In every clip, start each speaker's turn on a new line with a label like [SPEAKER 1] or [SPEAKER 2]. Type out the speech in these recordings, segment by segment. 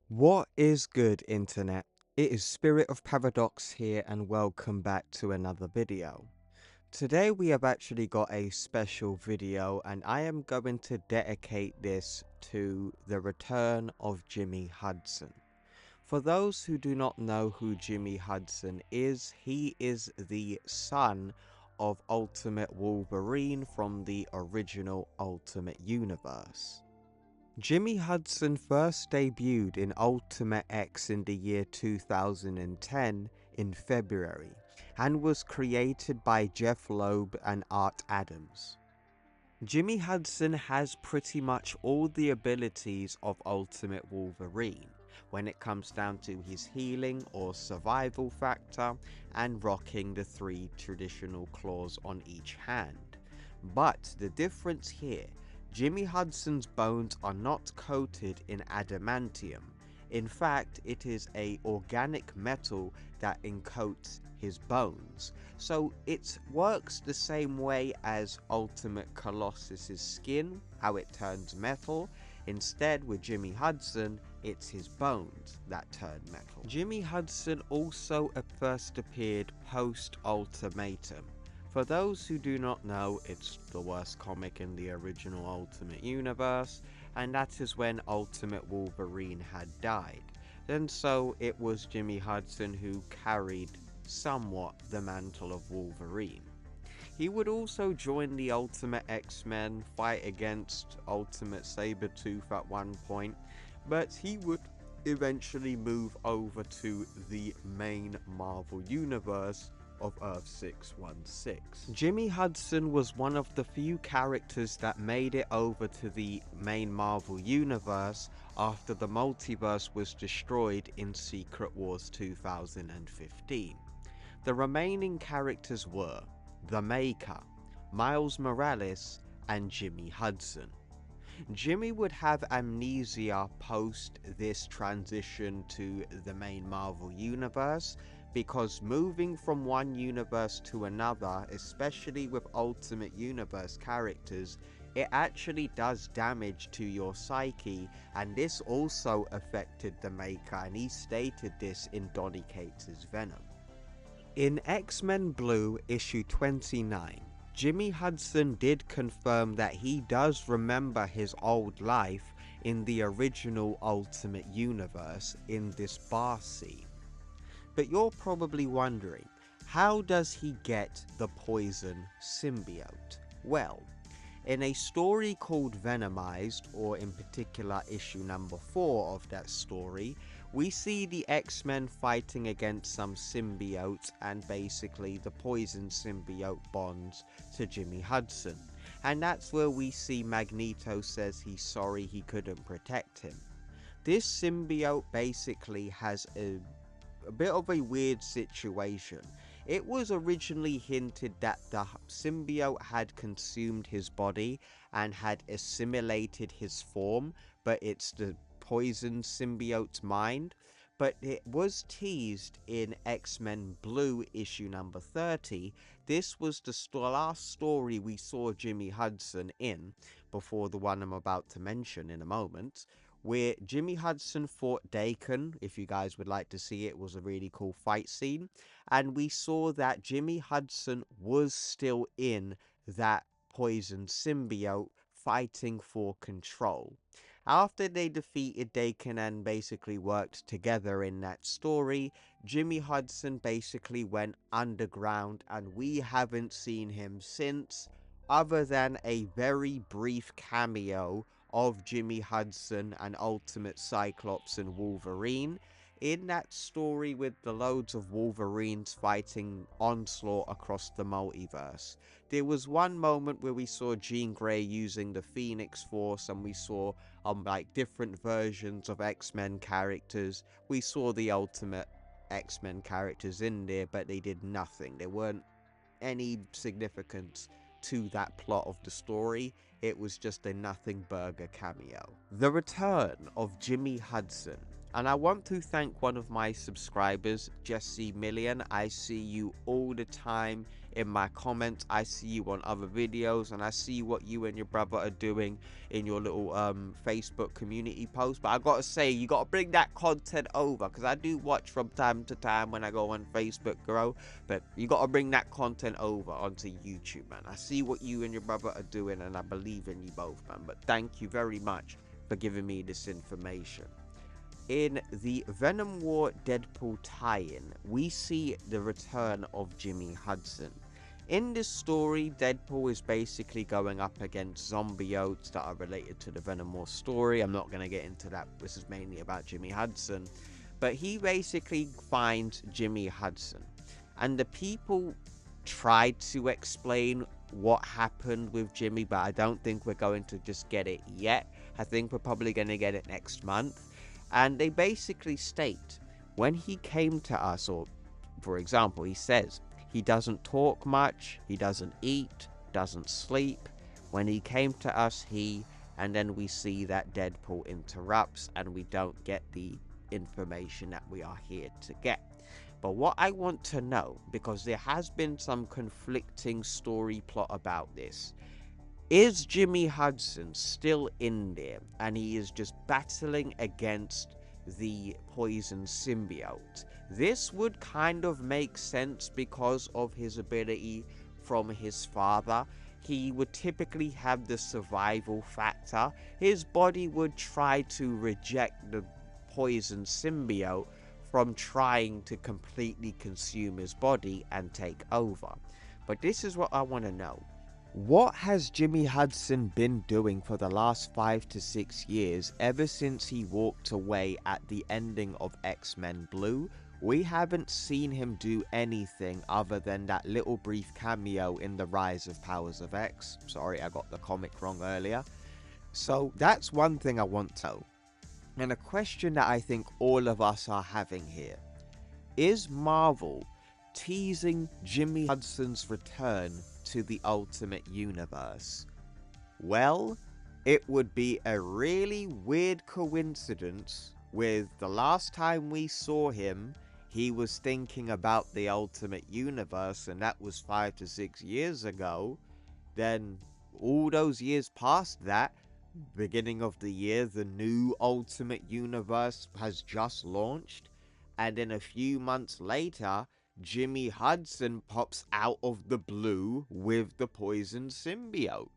[SPEAKER 1] What is good, internet? It is Spirit of Paradox here, and welcome back to another video. Today we have actually got a special video, and I am going to dedicate this to the return of Jimmy Hudson. For those who do not know who Jimmy Hudson is, he is the son of Ultimate Wolverine from the original Ultimate Universe. Jimmy Hudson first debuted in Ultimate X in the year 2010 in February, and was created by Jeff Loeb and Art Adams. Jimmy Hudson has pretty much all the abilities of Ultimate Wolverine when it comes down to his healing or survival factor and rocking the 3 traditional claws on each hand. But the difference here, Jimmy Hudson's bones are not coated in adamantium. In fact, it is an organic metal that encoats his bones. So it works the same way as Ultimate Colossus's skin, how it turns metal. Instead, with Jimmy Hudson, it's his bones that turn metal. Jimmy Hudson also first appeared post-Ultimatum. For those who do not know, it's the worst comic in the original Ultimate Universe, and that is when Ultimate Wolverine had died. And so it was Jimmy Hudson who carried somewhat the mantle of Wolverine. He would also join the Ultimate X-Men, fight against Ultimate Sabretooth at one point, but he would eventually move over to the main Marvel Universe of Earth 616. Jimmy Hudson was one of the few characters that made it over to the main Marvel Universe after the multiverse was destroyed in Secret Wars 2015. The remaining characters were The Maker, Miles Morales, and Jimmy Hudson. Jimmy would have amnesia post this transition to the main Marvel Universe, because moving from one universe to another, especially with Ultimate Universe characters, it actually does damage to your psyche, and this also affected the Maker, and he stated this in Donny Cates' Venom. In X-Men Blue issue 29, Jimmy Hudson did confirm that he does remember his old life in the original Ultimate Universe in this bar scene. But you're probably wondering, how does he get the poison symbiote? Well, in a story called Venomized, or in particular issue number 4 of that story, we see the X-Men fighting against some symbiotes, and basically the poison symbiote bonds to Jimmy Hudson. And that's where we see Magneto says he's sorry he couldn't protect him. This symbiote basically has a bit of a weird situation. It was originally hinted that the symbiote had consumed his body and had assimilated his form, but it's the poison symbiote's mind. But it was teased in X-Men Blue issue number 30. This was the last story we saw Jimmy Hudson in, before the one I'm about to mention in a moment, where Jimmy Hudson fought Daken. If you guys would like to see it, was a really cool fight scene. And we saw that Jimmy Hudson was still in that poison symbiote, fighting for control. After they defeated Daken and basically worked together in that story, Jimmy Hudson basically went underground, and we haven't seen him since, other than a very brief cameo of Jimmy Hudson and Ultimate Cyclops and Wolverine in that story with the loads of Wolverines fighting Onslaught across the multiverse. There was one moment where we saw Jean Grey using the Phoenix Force, and we saw like different versions of X-Men characters. We saw the Ultimate X-Men characters in there, but they did nothing. There weren't any significance to that plot of the story. It was just a nothing burger cameo. The return of Jimmy Hudson And I want to thank one of my subscribers, Jesse Million. I see you all the time in my comments. I see you on other videos, and I see what you and your brother are doing in your little Facebook community post. But I gotta say, you gotta bring that content over, because I do watch from time to time when I go on Facebook, bro. But you gotta bring that content over onto YouTube, man. I see what you and your brother are doing, and I believe in you both, man. But thank you very much for giving me this information. In the Venom War Deadpool tie-in, we see the return of Jimmy Hudson. In this story, Deadpool is basically going up against zombiotes that are related to the Venom War story. I'm not going to get into that. This is mainly about Jimmy Hudson. But he basically finds Jimmy Hudson. And the people tried to explain what happened with Jimmy, but I don't think we're going to just get it yet. I think we're probably going to get it next month. And they basically state, when he came to us, or for example, he says he doesn't talk much, he doesn't eat, doesn't sleep. When he came to us, and then we see that Deadpool interrupts and we don't get the information that we are here to get. But what I want to know, because there has been some conflicting story plot about this, is Jimmy Hudson still in there and he is just battling against the poison symbiote? This would kind of make sense because of his ability from his father. He would typically have the survival factor. His body would try to reject the poison symbiote from trying to completely consume his body and take over. But this is what I want to know. What has Jimmy Hudson been doing for the last 5 to 6 years ever since he walked away at the ending of X-Men Blue? We haven't seen him do anything other than that little brief cameo in The Rise of Powers of X. Sorry, I got the comic wrong earlier. So that's one thing I want to know. And a question that I think all of us are having here. Is Marvel teasing Jimmy Hudson's return to the Ultimate Universe? Well, it would be a really weird coincidence with the last time we saw him, he was thinking about the Ultimate Universe, and that was 5 to 6 years ago. Then all those years past that, beginning of the year, the new Ultimate Universe has just launched, and then a few months later, Jimmy Hudson pops out of the blue with the poison symbiote.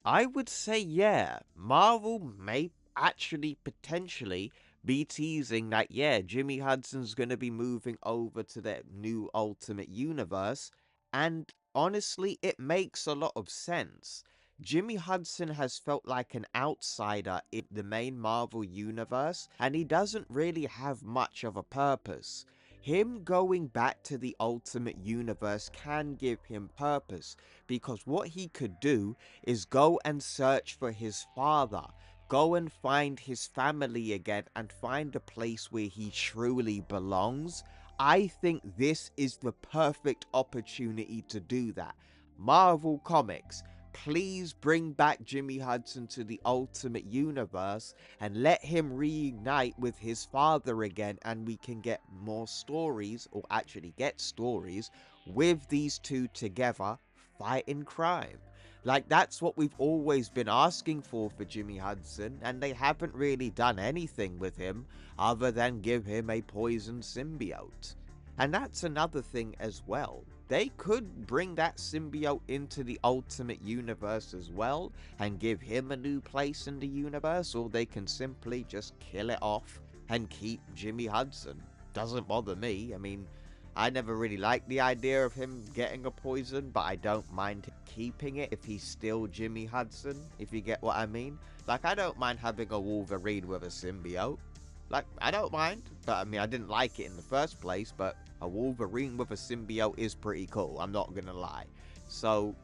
[SPEAKER 1] I would say, yeah, Marvel may actually potentially be teasing that, yeah, Jimmy Hudson's going to be moving over to the new Ultimate Universe, and honestly, it makes a lot of sense. Jimmy Hudson has felt like an outsider in the main Marvel universe, and he doesn't really have much of a purpose. Him going back to the Ultimate Universe can give him purpose, because what he could do is go and search for his father, go and find his family again, and find a place where he truly belongs. I think this is the perfect opportunity to do that. Marvel Comics, please bring back Jimmy Hudson to the Ultimate Universe and let him reunite with his father again, and we can get more stories, or actually get stories, with these two together fighting crime. Like, that's what we've always been asking for Jimmy Hudson, and they haven't really done anything with him other than give him a poison symbiote. And that's another thing as well. They could bring that symbiote into the Ultimate Universe as well and give him a new place in the universe, or they can simply just kill it off and keep Jimmy Hudson. Doesn't bother me. I mean, I never really liked the idea of him getting a poison, but I don't mind keeping it if he's still Jimmy Hudson, if you get what I mean. Like, I don't mind having a Wolverine with a symbiote. Like, I don't mind, but I mean, I didn't like it in the first place, but a Wolverine with a symbiote is pretty cool, I'm not gonna lie. So,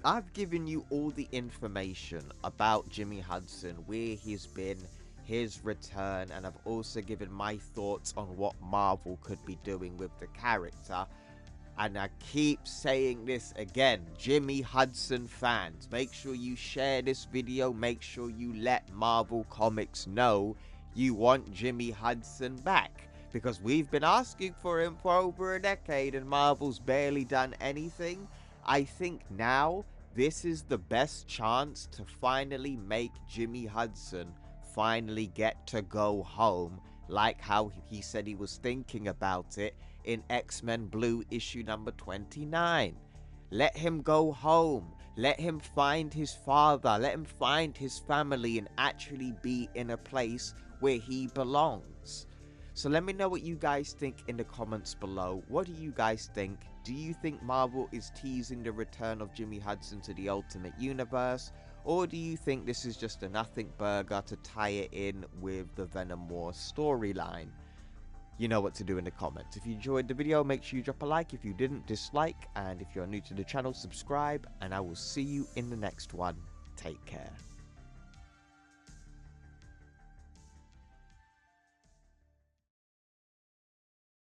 [SPEAKER 1] I've given you all the information about Jimmy Hudson, where he's been, his return, and I've also given my thoughts on what Marvel could be doing with the character. And I keep saying this again, Jimmy Hudson fans, make sure you share this video, make sure you let Marvel Comics know you want Jimmy Hudson back. Because we've been asking for him for over a decade and Marvel's barely done anything. I think now this is the best chance to finally make Jimmy Hudson finally get to go home, like how he said he was thinking about it in X-Men Blue issue number 29. Let him go home. Let him find his father. Let him find his family and actually be in a place where he belongs. So let me know what you guys think in the comments below. What do you guys think? Do you think Marvel is teasing the return of Jimmy Hudson to the Ultimate Universe? Or do you think this is just a nothing burger to tie it in with the Venom War storyline? You know what to do in the comments. If you enjoyed the video, make sure you drop a like. If you didn't, dislike. And if you're new to the channel, subscribe. And I will see you in the next one. Take care.